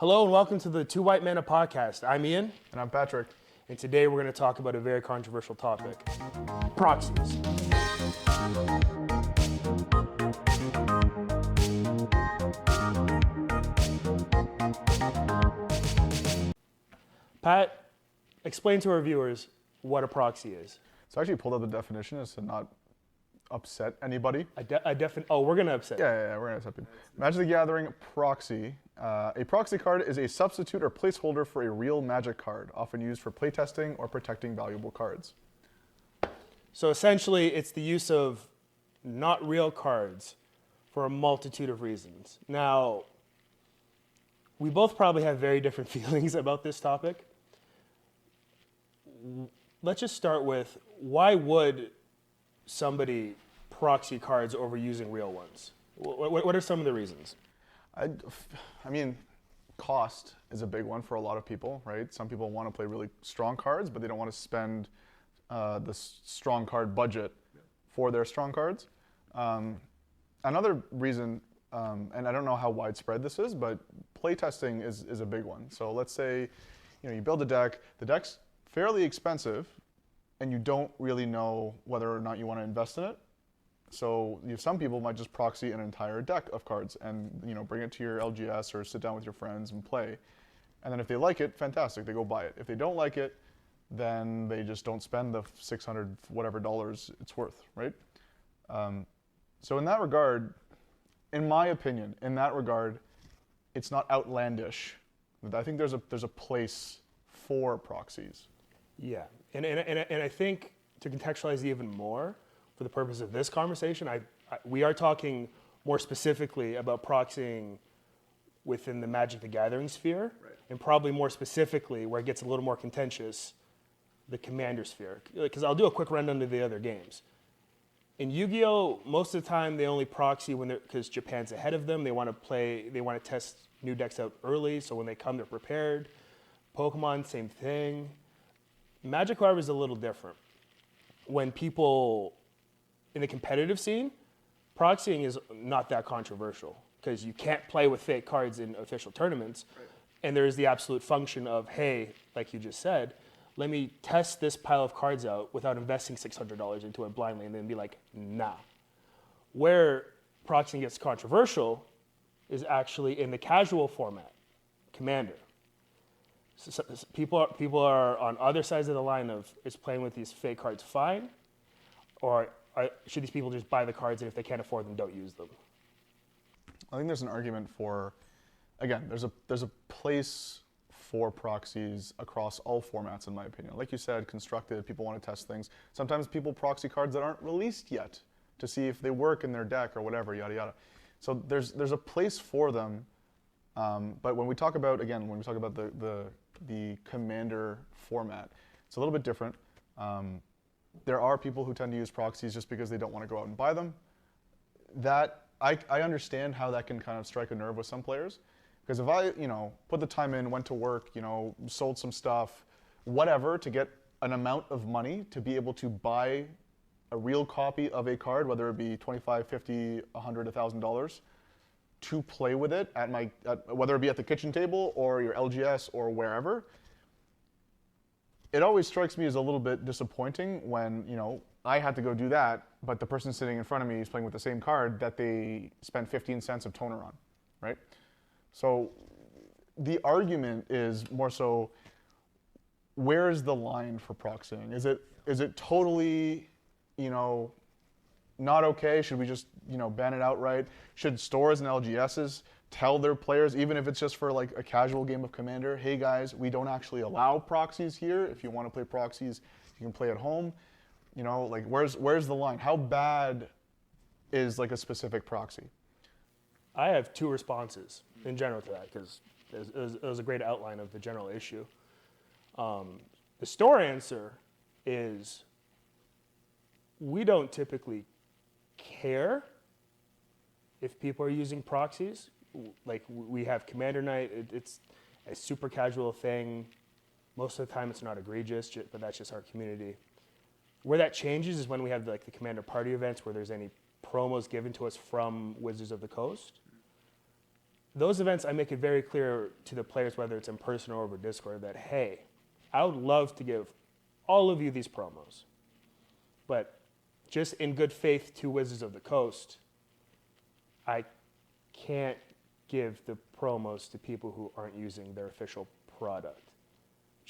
Hello and welcome to the Two White Mana Podcast. I'm Ian. And I'm Patrick. And today we're going to talk about a very controversial topic, proxies. Pat, explain to our viewers what a proxy is. So I actually pulled up the definition as to not upset anybody. We're going to upset. Yeah, we're going to upset people. Magic the Gathering proxy. A proxy card is a substitute or placeholder for a real Magic card, often used for playtesting or protecting valuable cards. So essentially, it's the use of not real cards for a multitude of reasons. Now, we both probably have very different feelings about this topic. Let's just start with, why would somebody proxy cards over using real ones? What are some of the reasons? I mean, cost is a big one for a lot of people, right? Some people want to play really strong cards, but they don't want to spend the strong card budget for their strong cards. Another reason, and I don't know how widespread this is, but playtesting is a big one. So let's say you build a deck, the deck's fairly expensive, and you don't really know whether or not you want to invest in it. So some people might just proxy an entire deck of cards and bring it to your LGS or sit down with your friends and play. And then if they like it, fantastic, they go buy it. If they don't like it, then they just don't spend the $600 whatever dollars it's worth, right? So in that regard, in my opinion, it's not outlandish. I think there's a place for proxies. Yeah, and I think to contextualize even more, for the purpose of this conversation, we are talking more specifically about proxying within the Magic the Gathering sphere, right, and probably more specifically, where it gets a little more contentious, the Commander sphere. Because I'll do a quick rundown of the other games. In Yu-Gi-Oh!, most of the time they only proxy because Japan's ahead of them. They want to test new decks out early, so when they come, they're prepared. Pokemon, same thing. Magic, however, is a little different. When people in the competitive scene, proxying is not that controversial because you can't play with fake cards in official tournaments. Right. And there is the absolute function of, hey, like you just said, let me test this pile of cards out without investing $600 into it blindly and then be like, nah. Where proxying gets controversial is actually in the casual format, Commander. So people are on other sides of the line of, is playing with these fake cards fine? Or should these people just buy the cards, and if they can't afford them, don't use them? I think there's an argument for, again, there's a place for proxies across all formats, in my opinion. Like you said, constructed, people want to test things. Sometimes people proxy cards that aren't released yet to see if they work in their deck or whatever, yada, yada. So there's a place for them, but when we talk about the Commander format, it's a little bit different. There are people who tend to use proxies just because they don't want to go out and buy them. That I understand how that can kind of strike a nerve with some players. Because if I, put the time in, went to work, sold some stuff, whatever, to get an amount of money to be able to buy a real copy of a card, whether it be $25, $50, $100, $1,000, to play with it whether it be at the kitchen table or your LGS or wherever, it always strikes me as a little bit disappointing when, I had to go do that, but the person sitting in front of me is playing with the same card that they spent 15 cents of toner on, right? So the argument is more so, where is the line for proxying? Is it totally, not okay? Should we just, ban it outright? Should stores and LGSs tell their players, even if it's just for like a casual game of Commander, hey guys, we don't actually allow proxies here. If you want to play proxies, you can play at home. Where's the line? How bad is like a specific proxy? I have two responses in general to that because it was a great outline of the general issue. The store answer is, we don't typically care if people are using proxies. Like, we have Commander Night, it's a super casual thing. Most of the time it's not egregious, but that's just our community. Where that changes is when we have the Commander party events where there's any promos given to us from Wizards of the Coast. those events, I make it very clear to the players, whether it's in person or over Discord, that, hey, I would love to give all of you these promos, but just in good faith to Wizards of the Coast, I can't give the promos to people who aren't using their official product.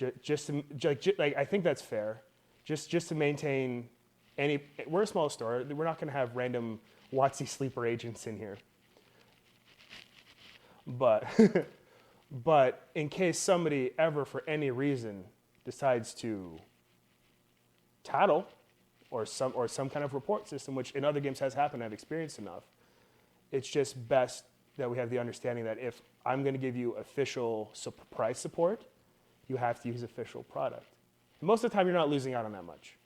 I think that's fair. Just to maintain we're a small store. We're not going to have random WotC sleeper agents in here. But but in case somebody ever, for any reason, decides to tattle or some kind of report system, which in other games has happened, I've experienced enough, it's just best that we have the understanding that if I'm going to give you official price support, you have to use official product. Most of the time, you're not losing out on that much.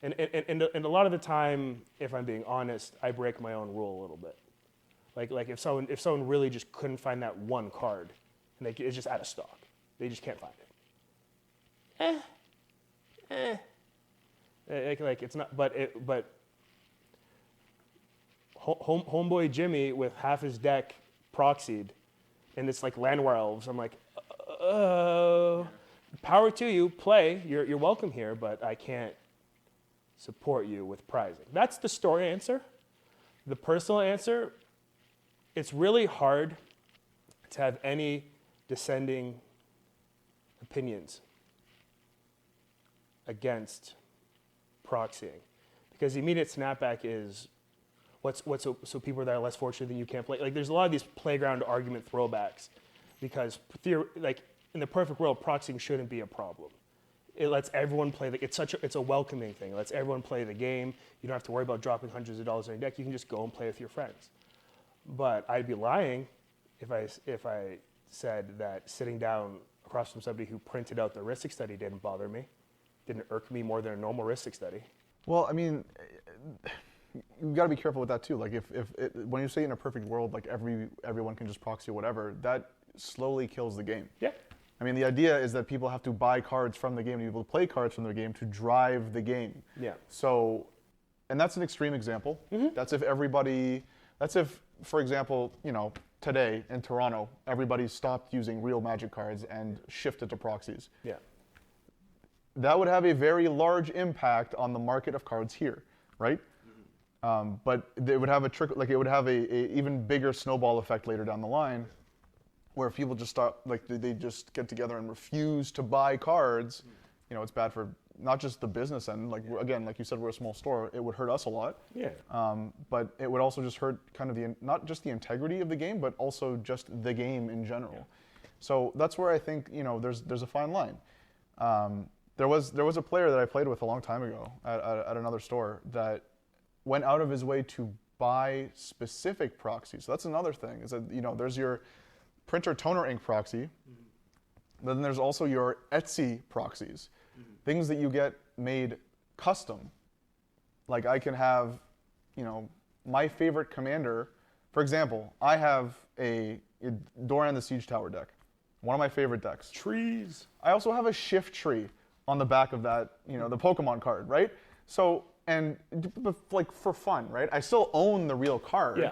And a lot of the time, if I'm being honest, I break my own rule a little bit. Like if someone really just couldn't find that one card, and it's just out of stock, they just can't find it. Like it's not, but homeboy Jimmy with half his deck proxied, and it's like Landware Elves. I'm like, power to you, play. You're welcome here, but I can't support you with prizing. That's the story answer. The personal answer, it's really hard to have any dissenting opinions against proxying, because the immediate snapback is so people that are less fortunate than you can't play. Like there's a lot of these playground argument throwbacks, because in the perfect world, proxying shouldn't be a problem. It lets everyone play. It's a welcoming thing. It lets everyone play the game. You don't have to worry about dropping hundreds of dollars on your deck. You can just go and play with your friends. But I'd be lying if I said that sitting down across from somebody who printed out the Ristic study didn't bother me, didn't irk me more than a normal Ristic study. Well, I mean, you got to be careful with that too. Like when you say in a perfect world, like everyone can just proxy or whatever, that slowly kills the game. Yeah. I mean, the idea is that people have to buy cards from the game, to be able to play cards from the game to drive the game. Yeah. So, and that's an extreme example. Mm-hmm. That's if, for example, today in Toronto, everybody stopped using real Magic cards and shifted to proxies. Yeah. That would have a very large impact on the market of cards here, right? Mm-hmm. But it would have it would have a even bigger snowball effect later down the line, where if people just start, they just get together and refuse to buy cards, it's bad for not just the business end. Again, like you said, we're a small store. It would hurt us a lot. Yeah. But it would also just hurt kind of not just the integrity of the game, but also just the game in general. Yeah. So that's where I think there's a fine line. There was a player that I played with a long time ago at another store that went out of his way to buy specific proxies. So that's another thing. Is that there's your printer toner ink proxy. Mm-hmm. Then there's also your Etsy proxies, things that you get made custom. Like I can have, my favorite commander. For example, I have a Doran the Siege Tower deck, one of my favorite decks. Trees. I also have a shift tree on the back of that, the Pokemon card, right? So, and for fun, right? I still own the real card. Yeah.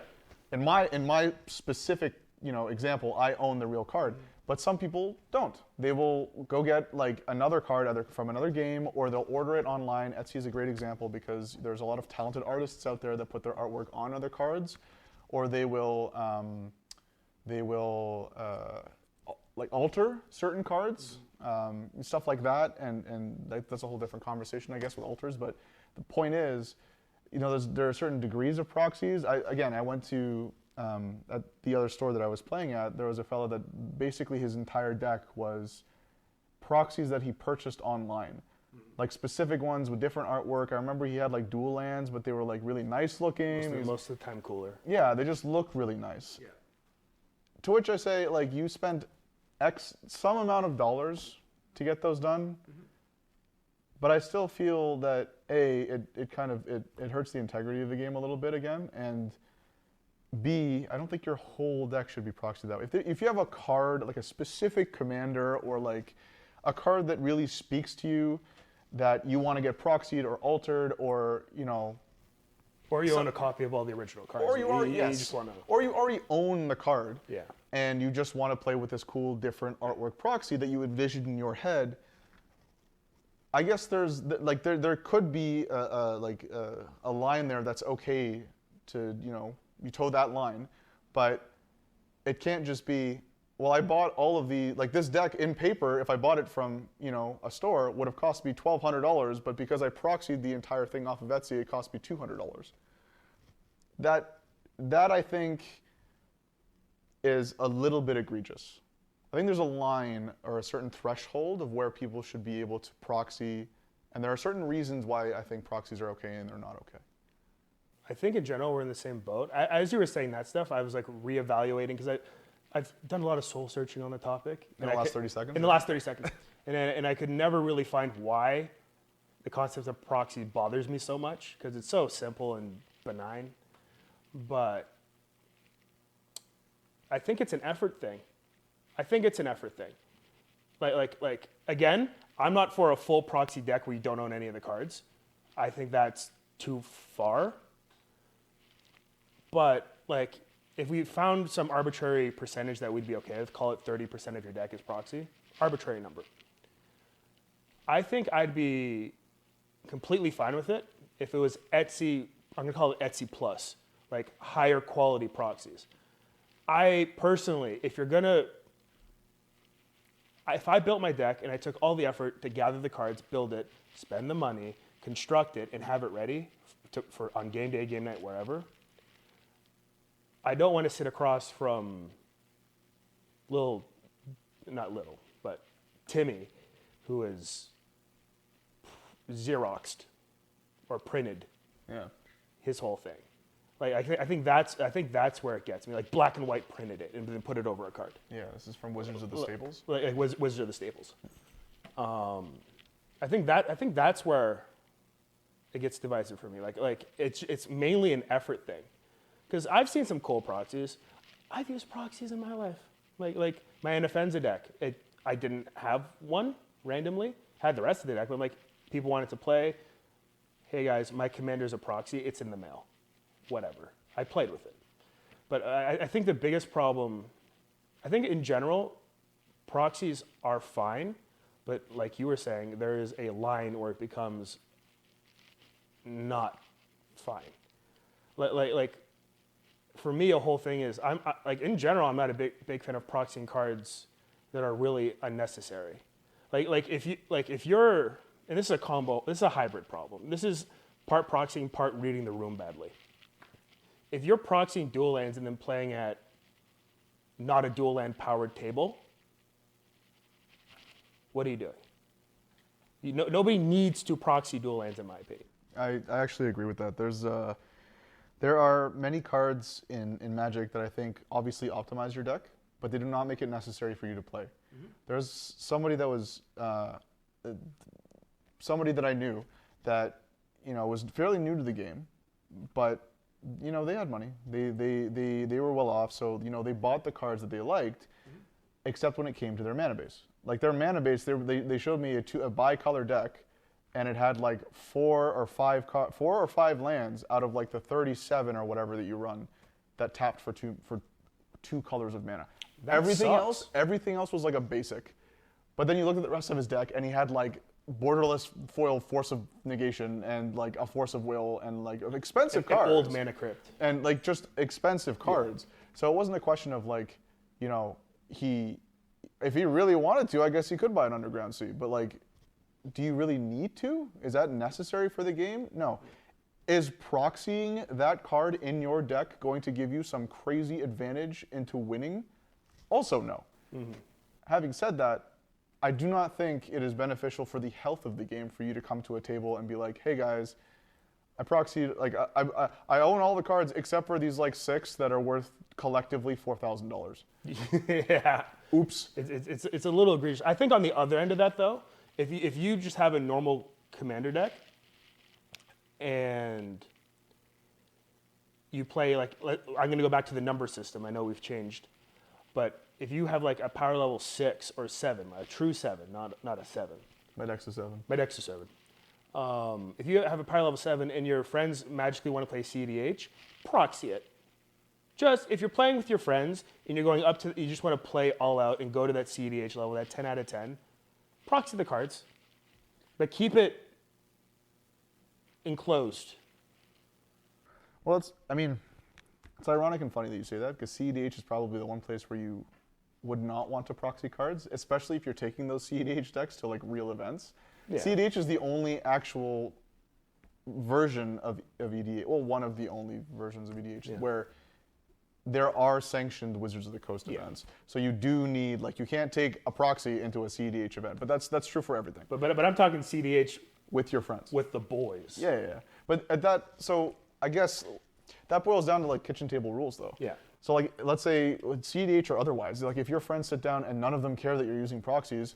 In my specific example, I own the real card, but some people don't. They will go get another card either from another game, or they'll order it online. Etsy is a great example because there's a lot of talented artists out there that put their artwork on other cards, or they will alter certain cards, stuff like that, and that's a whole different conversation, I guess, with alters. But the point is, there are certain degrees of proxies. I went to at the other store that I was playing at, there was a fellow that basically his entire deck was proxies that he purchased online. Like specific ones with different artwork. I remember he had dual lands, but they were really nice looking. Most of the time cooler. Yeah, they just look really nice. Yeah. To which I say, you spent some amount of dollars to get those done, but I still feel that it hurts the integrity of the game a little bit again, and B, I don't think your whole deck should be proxied that way. If you have a card, a specific commander, or a card that really speaks to you, that you want to get proxied or altered, or Or you own a copy of all the original cards. Or you already, you just want to. Or you already own the card. Yeah. And you just want to play with this cool, different artwork proxy that you envisioned in your head. I guess there's like there could be a line there that's okay to you toe that line, but it can't just be, well, I bought all of the, like this deck in paper, if I bought it from a store, would have cost me $1,200, but because I proxied the entire thing off of Etsy, it cost me $200. That I think is a little bit egregious. I think there's a line or a certain threshold of where people should be able to proxy, and there are certain reasons why I think proxies are okay and they're not okay. I think in general we're in the same boat. As you were saying that stuff, I was like reevaluating because I've done a lot of soul searching on the topic. In the last 30 seconds? In the last 30 seconds. and I could never really find why the concept of proxy bothers me so much because it's so simple and benign. But I think it's an effort thing. Like again, I'm not for a full proxy deck where you don't own any of the cards. I think that's too far. But like, if we found some arbitrary percentage that we'd be okay with, call it 30% of your deck is proxy, arbitrary number. I think I'd be completely fine with it if it was Etsy, I'm gonna call it Etsy Plus, like higher quality proxies. I personally, if I built my deck and I took all the effort to gather the cards, build it, spend the money, construct it, and have it ready for on game day, game night, wherever, I don't want to sit across from Timmy, who is Xeroxed or printed his whole thing. Like I think that's where it gets me. Like black and white printed it and then put it over a card. Yeah, this is from Wizards of the Staples. Like Wizards of the Staples. I think that's where it gets divisive for me. Like it's mainly an effort thing. Because I've seen some cool proxies. I've used proxies in my life. Like my Anafenza deck. I didn't have one randomly. Had the rest of the deck, but like people wanted to play. Hey guys, my commander's a proxy. It's in the mail. Whatever. I played with it. But I think the biggest problem, I think in general, proxies are fine. But like you were saying, there is a line where it becomes not fine. Like for me, a whole thing is in general, I'm not a big fan of proxying cards that are really unnecessary. If you're, and this is a combo, this is a hybrid problem. This is part proxying, part reading the room badly. If you're proxying dual lands and then playing at not a dual land powered table, what are you doing? Nobody needs to proxy dual lands, in my opinion. I actually agree with that. There are many cards in Magic that I think obviously optimize your deck, but they do not make it necessary for you to play. Mm-hmm. There's somebody that was somebody that I knew that was fairly new to the game, but they had money. They were well off, so they bought the cards that they liked, except when it came to their mana base. Like their mana base, they showed me a bicolor deck, and it had like 4 or 5 lands out of like the 37 or whatever that you run, that tapped for two colors of mana. Everything else was like a basic. But then you look at the rest of his deck, and he had like borderless foil Force of Negation and like a Force of Will and like expensive cards. An old Mana Crypt. And like just expensive cards. Yeah. So it wasn't a question of like, if he really wanted to, I guess he could buy an Underground Sea. But like, do you really need to? Is that necessary for the game? No. Is proxying that card in your deck going to give you some crazy advantage into winning? Also no. Mm-hmm. Having said that, I do not think it is beneficial for the health of the game for you to come to a table and be like, hey guys, I proxied, like I own all the cards except for these like 6 that are worth collectively $4,000. Yeah. Oops. It's a little egregious. I think on the other end of that though, if you just have a normal commander deck and you play I'm going to go back to the number system. I know we've changed, but if you have like a power level 6 or 7, a true 7, not a 7. My deck's a 7. My deck's a 7. If you have a power level 7 and your friends magically want to play CDH, proxy it. Just if you're playing with your friends and you're going up to, you just want to play all out and go to that CDH level, that 10 out of 10, proxy the cards, but keep it enclosed. Well, it's ironic and funny that you say that, because CEDH is probably the one place where you would not want to proxy cards, especially if you're taking those CEDH decks to like real events. Yeah. CEDH is the only actual version of EDH, well, one of the only versions of EDH where there are sanctioned Wizards of the Coast events. So you do need, like, you can't take a proxy into a CEDH event, but that's true for everything. But I'm talking CEDH with your friends. With the boys. Yeah. But at that, so I guess that boils down to like kitchen table rules though. Yeah. So like, let's say with CEDH or otherwise, like if your friends sit down and none of them care that you're using proxies,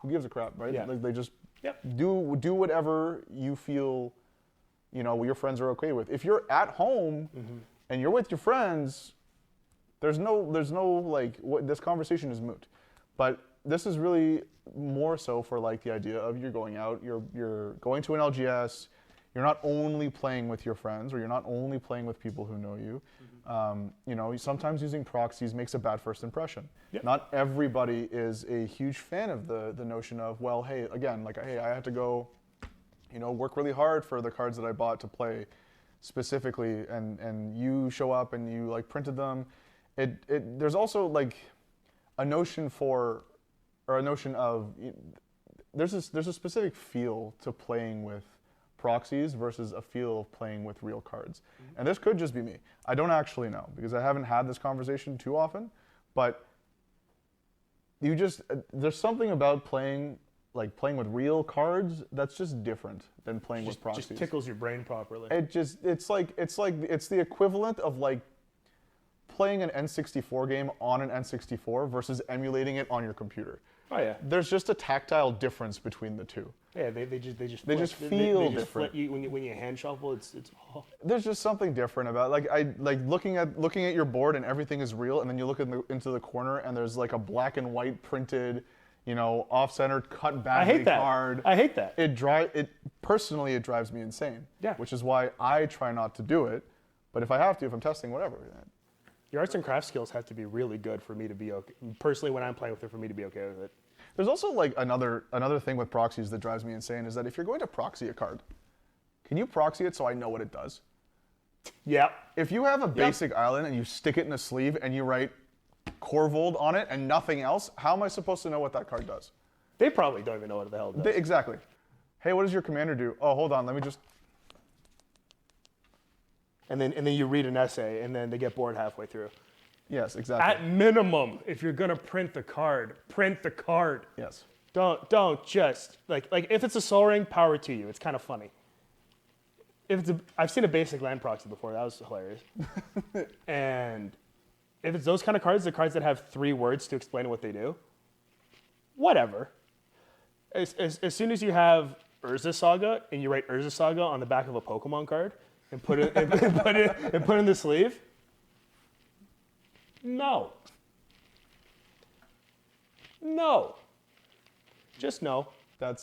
who gives a crap, right? Yeah. Like they just do whatever you feel, your friends are okay with. If you're at home and you're with your friends, there's no like, this conversation is moot. But this is really more so for like the idea of you're going out, you're going to an LGS, you're not only playing with your friends, or you're not only playing with people who know you. Sometimes using proxies makes a bad first impression. Yep. Not everybody is a huge fan of the notion of, well, hey, again, like, hey, I have to go, work really hard for the cards that I bought to play specifically, and you show up and you like printed them. There's also like a notion of there's a specific feel to playing with proxies versus a feel of playing with real cards. And this could just be me. I don't actually know, because I haven't had this conversation too often, but there's something about playing with real cards that's just different than playing with proxies. Just tickles your brain properly. It's the equivalent of like playing an N64 game on an N64 versus emulating it on your computer. Oh yeah. There's just a tactile difference between the two. Yeah, they just feel different. When you hand shuffle, it's There's just something different about looking at your board and everything is real, and then you look into the corner and there's like a black and white printed, off-centered cut badly card. I hate that. It personally drives me insane. Yeah. Which is why I try not to do it, but if I have to, if I'm testing, whatever. Your arts and crafts skills have to be really good for me to be okay. Personally, when I'm playing with it, for me to be okay with it. There's also like another thing with proxies that drives me insane is that if you're going to proxy a card, can you proxy it so I know what it does? Yeah. If you have a basic island and you stick it in a sleeve and you write Corvold on it and nothing else, how am I supposed to know what that card does? They probably don't even know what the hell it does. Exactly. Hey, what does your commander do? Oh, hold on, let me just... And then you read an essay, and then they get bored halfway through. Yes, exactly. At minimum, if you're gonna print the card, print the card. Yes. Don't just like if it's a Sol Ring, power to you. It's kind of funny. I've seen a basic land proxy before. That was hilarious. And if it's those kind of cards, the cards that have 3 words to explain what they do, whatever. As soon as you have Urza Saga and you write Urza Saga on the back of a Pokemon card and put it in the sleeve. No. Just no. That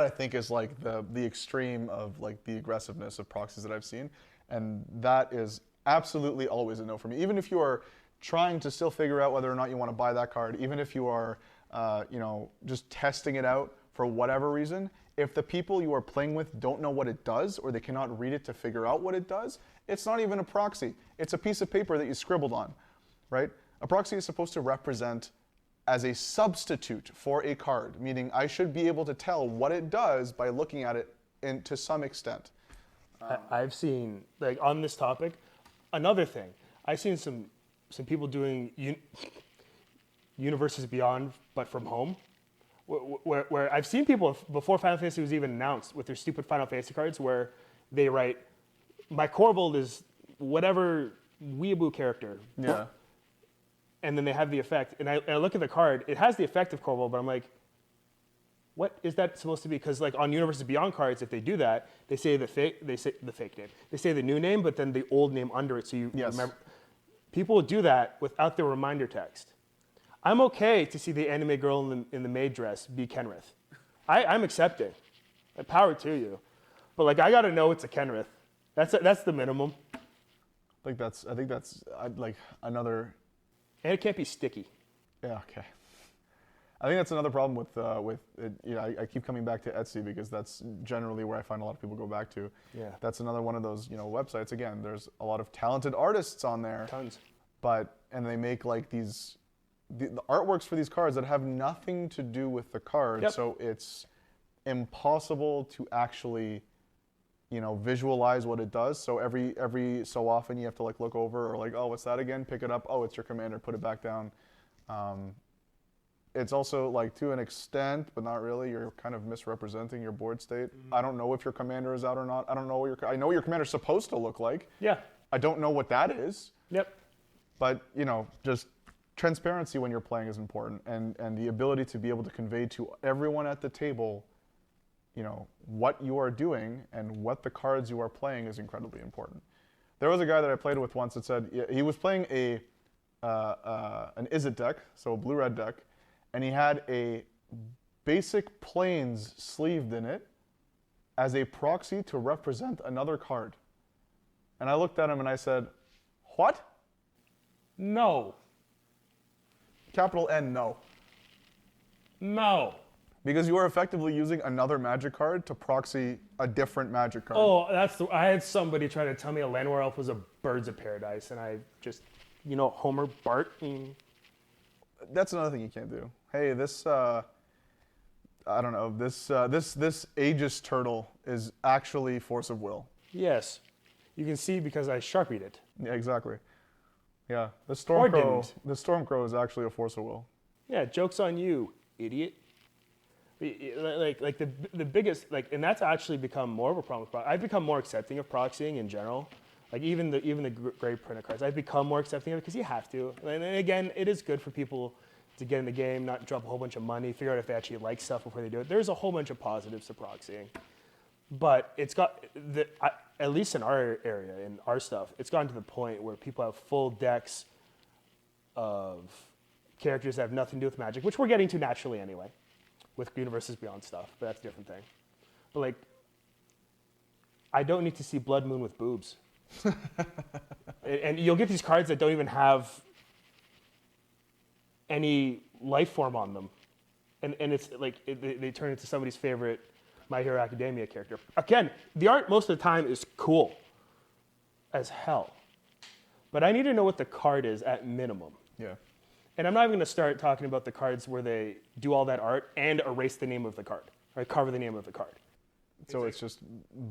I think is like the extreme of like the aggressiveness of proxies that I've seen, and that is absolutely always a no for me. Even if you are trying to still figure out whether or not you want to buy that card, even if you are just testing it out for whatever reason, if the people you are playing with don't know what it does, or they cannot read it to figure out what it does, it's not even a proxy. It's a piece of paper that you scribbled on, right? A proxy is supposed to represent as a substitute for a card, meaning I should be able to tell what it does by looking at it to some extent. I've seen, like on this topic, another thing, I've seen some people doing Universes Beyond, but from home, where I've seen people before Final Fantasy was even announced with their stupid Final Fantasy cards where they write, my Corvold is whatever weeaboo character. Yeah. And then they have the effect. And I look at the card, it has the effect of Corvold, but I'm like, what is that supposed to be? Because like on Universes Beyond cards, if they do that, they say the fake name. They say the new name, but then the old name under it, so you remember. People will do that without the reminder text. I'm okay to see the anime girl in the maid dress be Kenrith. I'm accepting. Power to you. But like, I got to know it's a Kenrith. That's the minimum. I think that's like another. And it can't be sticky. Yeah. Okay. I think that's another problem with it. You know, I keep coming back to Etsy because that's generally where I find a lot of people go back to. Yeah. That's another one of those, you know, websites. Again, there's a lot of talented artists on there. Tons. And they make like these the artworks for these cards that have nothing to do with the card. Yep. So it's impossible to actually, you know, visualize what it does. So every so often you have to like look over or like, oh, what's that again? Pick it up. Oh, it's your commander. Put it back down. It's also like to an extent, but not really. You're kind of misrepresenting your board state. I don't know if your commander is out or not. I don't know I know what your commander's supposed to look like. Yeah. I don't know what that is. Yep. But, you know, just transparency when you're playing is important, and the ability to be able to convey to everyone at the table, you know, what you are doing and what the cards you are playing is incredibly important. There was a guy that I played with once that said he was playing an Izzet deck, so a blue-red deck, and he had a basic plains sleeved in it as a proxy to represent another card. And I looked at him and I said, what? No. Capital N, no. No. Because you are effectively using another magic card to proxy a different magic card. Oh, I had somebody try to tell me a Landwar Elf was a Birds of Paradise, and I just, you know, Homer, Bart. That's another thing you can't do. Hey, this, I don't know, this Aegis turtle is actually force of will. Yes. You can see because I Sharpied it. Yeah, exactly. Yeah, the Or Stormcrow. didn't. The Stormcrow is actually a force of will. Yeah, joke's on you, idiot. Like the biggest, like, and that's actually become more of a problem. I've become more accepting of proxying in general. Like even the gray printed cards, I've become more accepting of it because you have to. And again, it is good for people to get in the game, not drop a whole bunch of money, figure out if they actually like stuff before they do it. There's a whole bunch of positives to proxying, but it's got at least in our area, in our stuff, it's gotten to the point where people have full decks of characters that have nothing to do with Magic, which we're getting to naturally anyway, with Universes Beyond stuff, but that's a different thing. But like, I don't need to see Blood Moon with boobs. And you'll get these cards that don't even have any life form on them. And it's like, they turn into somebody's favorite My Hero Academia character. Again, the art most of the time is cool as hell. But I need to know what the card is at minimum. Yeah. And I'm not even going to start talking about the cards where they do all that art and erase the name of the card, or cover the name of the card. So it's just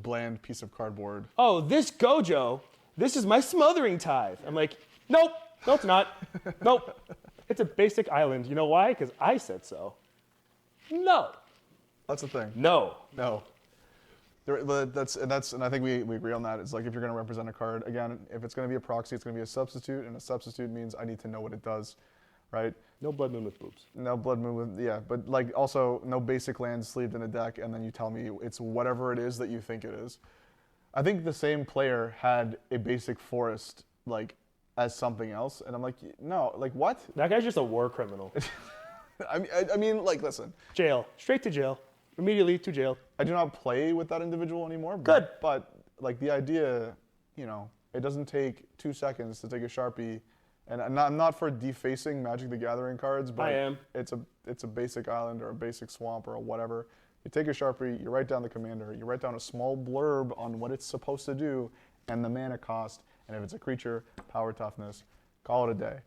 bland piece of cardboard. Oh, this Gojo, this is my smothering tithe. I'm like, nope, no it's not. Nope, it's a basic island. You know why? Because I said so. No. That's the thing. No. No. And I think we agree on that. It's like if you're going to represent a card, again, if it's going to be a proxy, it's going to be a substitute, and a substitute means I need to know what it does, right? No Blood Moon with boobs. No Blood Moon with, yeah, but like also no basic lands sleeved in a deck, and then you tell me it's whatever it is that you think it is. I think the same player had a basic forest like as something else, and I'm like, no, like what? That guy's just a war criminal. I mean, like, listen. Jail, straight to jail, immediately to jail. I do not play with that individual anymore. Good. But like the idea, you know, it doesn't take 2 seconds to take a Sharpie, and I'm not for defacing Magic the Gathering cards, but I am. It's a basic island or a basic swamp or whatever. You take a Sharpie, you write down the commander, you write down a small blurb on what it's supposed to do and the mana cost, and if it's a creature, power toughness, call it a day.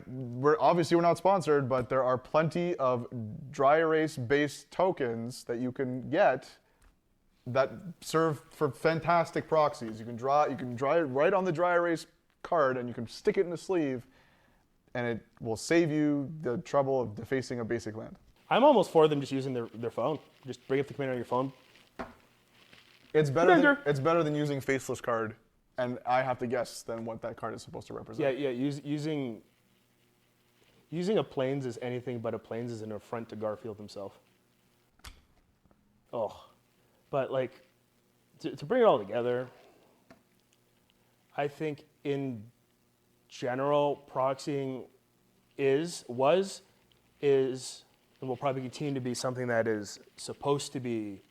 We're not sponsored, but there are plenty of dry erase-based tokens that you can get that serve for fantastic proxies. You can draw it right on the dry erase card, and you can stick it in the sleeve, and it will save you the trouble of defacing a basic land. I'm almost for them just using their phone. Just bring up the commander on your phone. It's better than using faceless card, and I have to guess then what that card is supposed to represent. Yeah. Using a Plains as anything but a Plains is an affront to Garfield himself. Oh, but like to bring it all together, I think in general proxying is, and will probably continue to be something that is supposed to be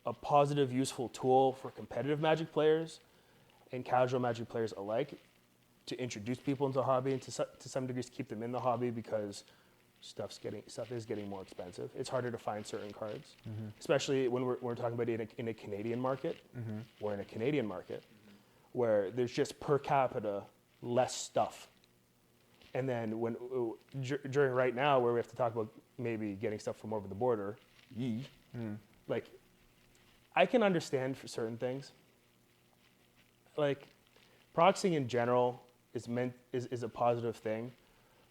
a positive, useful tool for competitive Magic players and casual Magic players alike to introduce people into the hobby and to some degrees keep them in the hobby because stuff is getting more expensive. It's harder to find certain cards, especially when we're talking about in a Canadian market. We're in a Canadian market where there's just per capita less stuff. And then during right now where we have to talk about maybe getting stuff from over the border, like I can understand for certain things. Like proxying in general is a positive thing,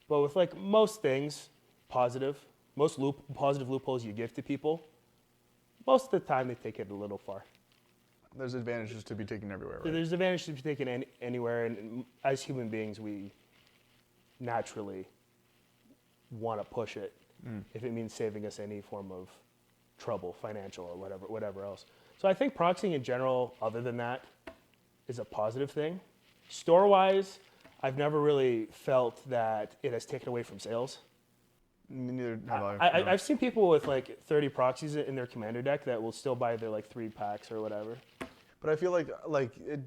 but with like most things, positive loopholes you give to people, most of the time they take it a little far. There's advantages to be taken everywhere, right? There's advantages to be taken anywhere, and as human beings, we naturally want to push it if it means saving us any form of trouble, financial or whatever else. So I think proxying in general, other than that, is a positive thing. Store-wise, I've never really felt that it has taken away from sales. Neither have I. I've seen people with like 30 proxies in their commander deck that will still buy their like 3 packs or whatever. But I feel like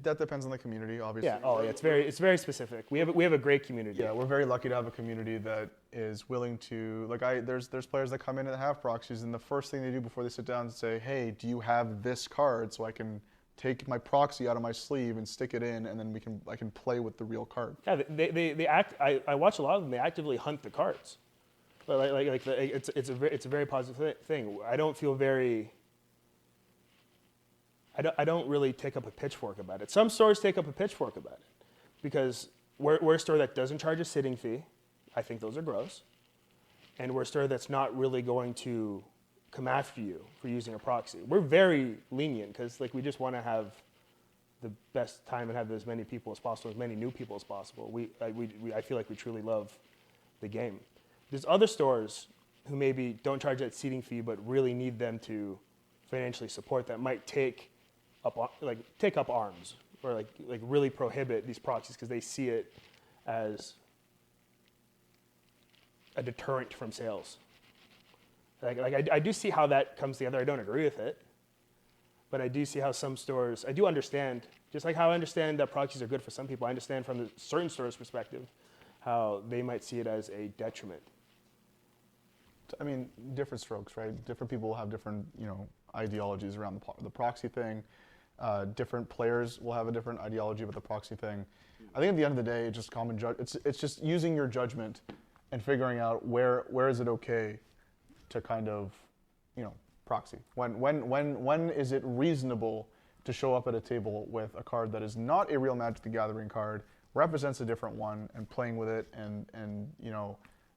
that depends on the community, obviously. Yeah. Oh, yeah. It's very specific. We have a great community. Yeah, we're very lucky to have a community that is willing to there's players that come in that have proxies, and the first thing they do before they sit down is say, hey, do you have this card so I can take my proxy out of my sleeve and stick it in, and then I can play with the real card. Yeah, they act. I watch a lot of them. They actively hunt the cards. But it's a very positive thing. I don't feel very. I don't really take up a pitchfork about it. Some stores take up a pitchfork about it because we're a store that doesn't charge a sitting fee. I think those are gross. And we're a store that's not really going to come after you for using a proxy. We're very lenient because we just want to have the best time and have as many people as possible, as many new people as possible. I feel like we truly love the game. There's other stores who maybe don't charge that seating fee but really need them to financially support that might take up arms or really prohibit these proxies because they see it as a deterrent from sales. I do see how that comes together. I don't agree with it, but I do see how some stores, I do understand, just like how I understand that proxies are good for some people, I understand from the certain stores' perspective how they might see it as a detriment. I mean, different strokes, right? Different people will have different, ideologies around the proxy thing. Different players will have a different ideology about the proxy thing. I think at the end of the day, it's just common it's just using your judgment and figuring out where is it okay to kind of, proxy. When is it reasonable to show up at a table with a card that is not a real Magic the Gathering card, represents a different one, and playing with it and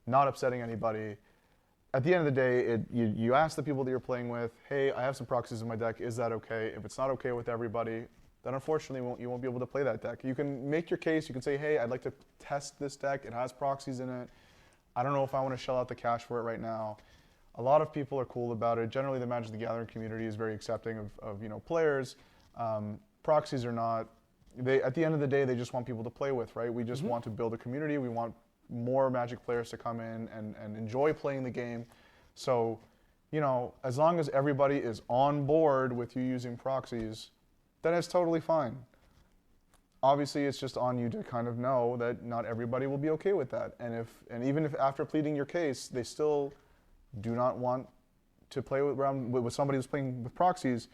not upsetting anybody. At the end of the day, you ask the people that you're playing with, hey, I have some proxies in my deck, is that okay? If it's not okay with everybody, then unfortunately you won't be able to play that deck. You can make your case, you can say, hey, I'd like to test this deck, it has proxies in it. I don't know if I want to shell out the cash for it right now. A lot of people are cool about it. Generally, the Magic the Gathering community is very accepting of players. Proxies are not. At the end of the day, they just want people to play with, right? We just want to build a community. We want more Magic players to come in and enjoy playing the game. So, as long as everybody is on board with you using proxies, then it's totally fine. Obviously, it's just on you to kind of know that not everybody will be okay with that. And even if after pleading your case, they still do not want to play around with somebody who's playing with proxies,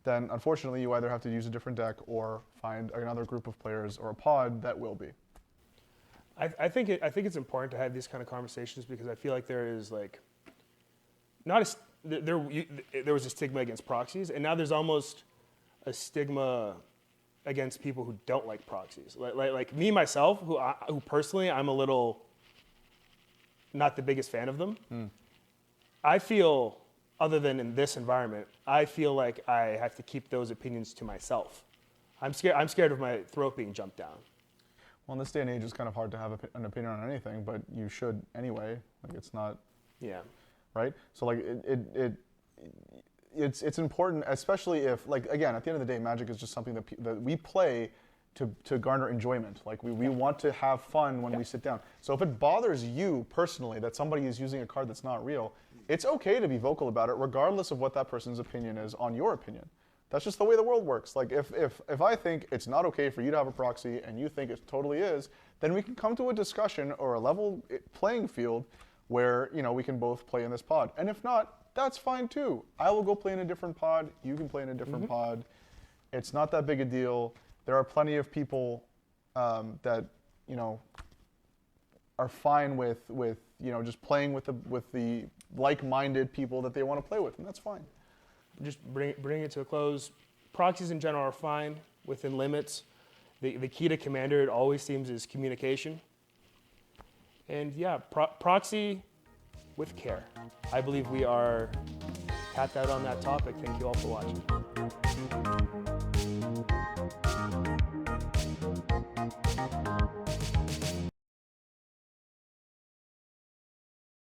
then unfortunately you either have to use a different deck or find another group of players or a pod that will be. I think it's important to have these kind of conversations because I feel like there is there was a stigma against proxies, and now there's almost a stigma against people who don't like proxies. Like me myself, who personally I'm a little not the biggest fan of them. I feel, other than in this environment, I feel like I have to keep those opinions to myself. I'm scared of my throat being jumped down. Well, in this day and age, it's kind of hard to have an opinion on anything, but you should anyway. It's not. Yeah. Right. So it's important, especially if again at the end of the day, Magic is just something that we play to garner enjoyment. Like we want to have fun when we sit down. So if it bothers you personally that somebody is using a card that's not real, it's okay to be vocal about it, regardless of what that person's opinion is on your opinion. That's just the way the world works. Like if I think it's not okay for you to have a proxy and you think it totally is, then we can come to a discussion or a level playing field where we can both play in this pod. And if not, that's fine too. I will go play in a different pod. You can play in a different pod. It's not that big a deal. There are plenty of people that are fine with just playing with the like-minded people that they want to play with, and that's fine. Just bring it to a close. Proxies in general are fine within limits. The key to Commander, it always seems, is communication. And yeah, proxy with care. I believe we are tapped out on that topic. Thank you all for watching.